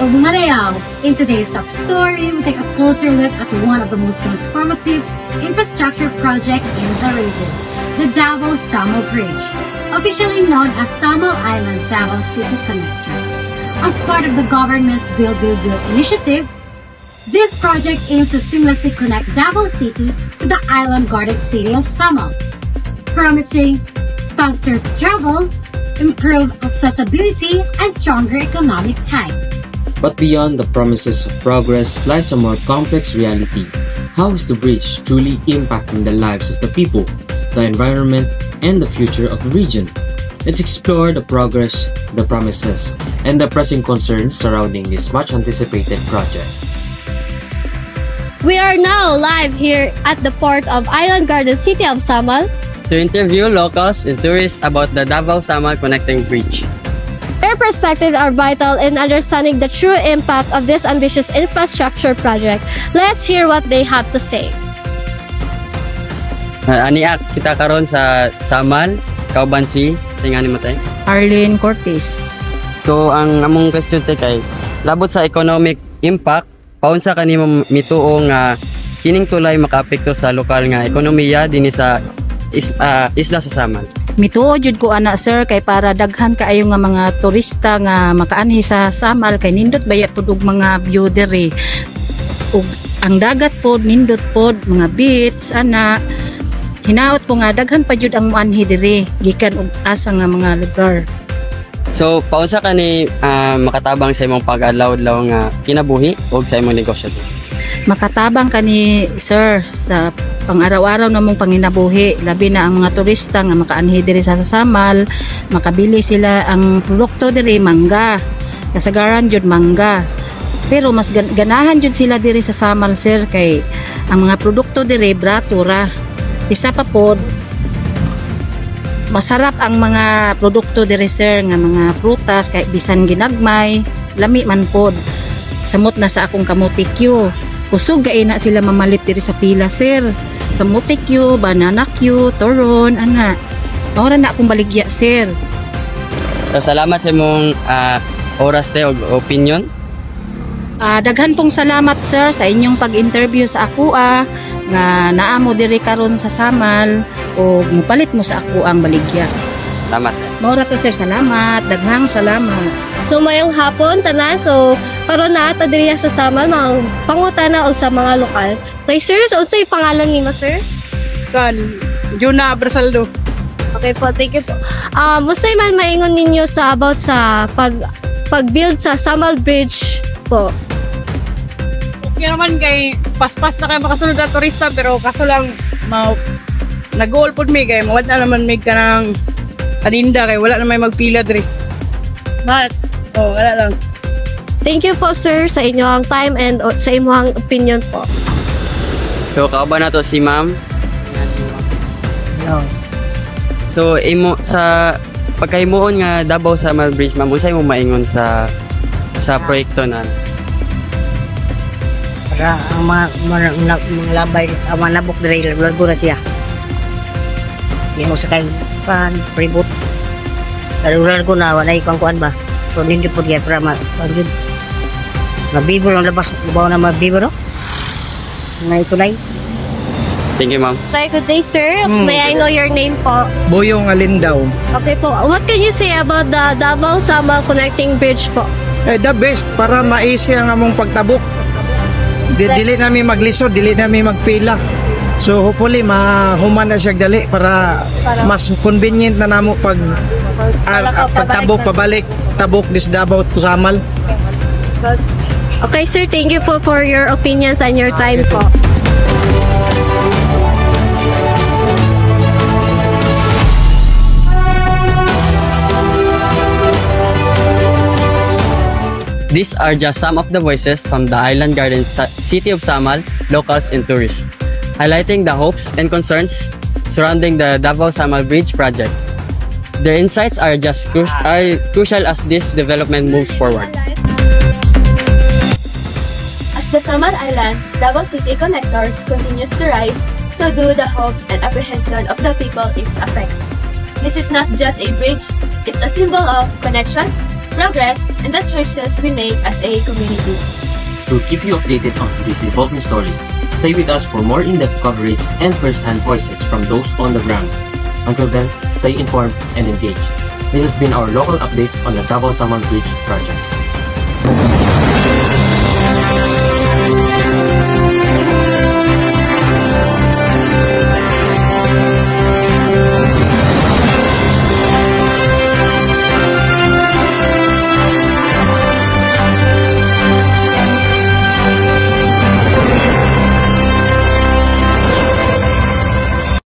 of Manayao. In today's top story, we take a closer look at one of the most transformative infrastructure projects in the region, the Davao-Samal Bridge, officially known as Samal Island Davao City Connector. As part of the government's Build initiative, this project aims to seamlessly connect Davao City to the island-guarded city of Samal, promising faster travel, improved accessibility, and stronger economic ties. But beyond the promises of progress lies a more complex reality. How is the bridge truly impacting the lives of the people, the environment, and the future of the region? Let's explore the progress, the promises, and the pressing concerns surrounding this much-anticipated project. We are now live here at the port of island-guarded city of Samal to interview locals and tourists about the Davao-Samal Connecting Bridge. Their perspectives are vital in understanding the true impact of this ambitious infrastructure project. Let's hear what they have to say. Aniak kita karon sa Samal, Kaubansi, tingani mo tayo. Arlene Cortez. So ang among question tay kay labot sa economic impact, paunsa kanimo mituo nga kining tulay makaapekto sa lokal nga ekonomiya dinhi sa isla sa Samal. Mituo jud ko ana sir kay para daghan kaayo nga mga turista nga makaanhi sa Samal kay nindot baya pud og mga view diri. Ug ang dagat pod nindot pod mga beach ana. Hinaot ko nga daghan pa jud ang moanhi diri gikan og asa nga mga lugar. So paunsa kani makatabang sa imong pag-adlaw-adlaw nga kinabuhi ug sa imong negosyo? Makatabang kani sir sa pang-araw-araw namong panginabuhi, labi na ang mga turista nga makaanhi diri sa Samal, makabili sila ang produkto diri mangga. Kasagaran jud mangga. Pero mas ganahan jud sila diri sa Samal sir kay ang mga produkto diri brato ra. Isa pa pod masarap ang mga produkto diri sir nga mga prutas kay bisan ginagmay, lami man pod. Samot na sa akong kamutikyo. Kusog gay na sila mamalit diri sa pila sir. Kamuti Q, banana Q, toron, ana. Maura na akong baligya sir. So, salamat sa imong oras tayo o opinion. Daghan pong salamat sir sa inyong pag-interview sa ako nga naamo diri karon sa Samal o mupalit mo sa ako ang baligya. Salamat. Maura to sir, salamat. Daghang salamat. So mayong hapon tanan, so karon na ata diri sa Samal mga pangutana og sa mga lokal. Kay sir, so unsay pangalan nimo sir? Juna Abrasaldo. Okay po, thank you po. Unsay man maingon ninyo sa about sa pag-build sa Samal Bridge po? Okay naman kay paspas na kayo makasunod na turista pero kaso lang nag-goal po mi kay mawad na naman may kanang kaninda kay wala na may magpila diri. But wala lang. Thank you po sir sa inyong time and sa inyong opinion po. So kauban na to si ma'am. Yes. So imo sa pagkahimuon nga Davao-Samal Bridge ma'am, unsay mo maingon sa proyekto na? Para ang mga labay, ang mga nabok diri largo na siya. Yung sa kay pre-boot. Largo na wala ikang kuan ba. So hindi po kaya para mag-yun. Mabibo lang labas. Bawa na mabibo no? May tulay. Thank you, ma'am. Hi, good day, sir. May I know your name po? Boyong Alindaw. Okay po. What can you say about the Davao-Samal Connecting Bridge po? The best para maisi ang among pagtabok. Dili namin maglisod, dili namin magpila. So hopefully mahuman na siya dali para mas convenient na namo pagtabok pabalik tabok dis Davao to Samal. Okay sir, thank you po for your opinions and your time po. These are just some of the voices from the Island Garden City of Samal, locals and tourists, highlighting the hopes and concerns surrounding the Davao-Samal Bridge project. Their insights are just crucial as this development moves forward. As the Samal Island Davao City connectors continues to rise, so do the hopes and apprehension of the people it affects. This is not just a bridge, it's a symbol of connection, progress, and the choices we make as a community. To keep you updated on this evolving story, stay with us for more in-depth coverage and first-hand voices from those on the ground. Until then, stay informed and engaged. This has been our local update on the Davao Samal Bridge project.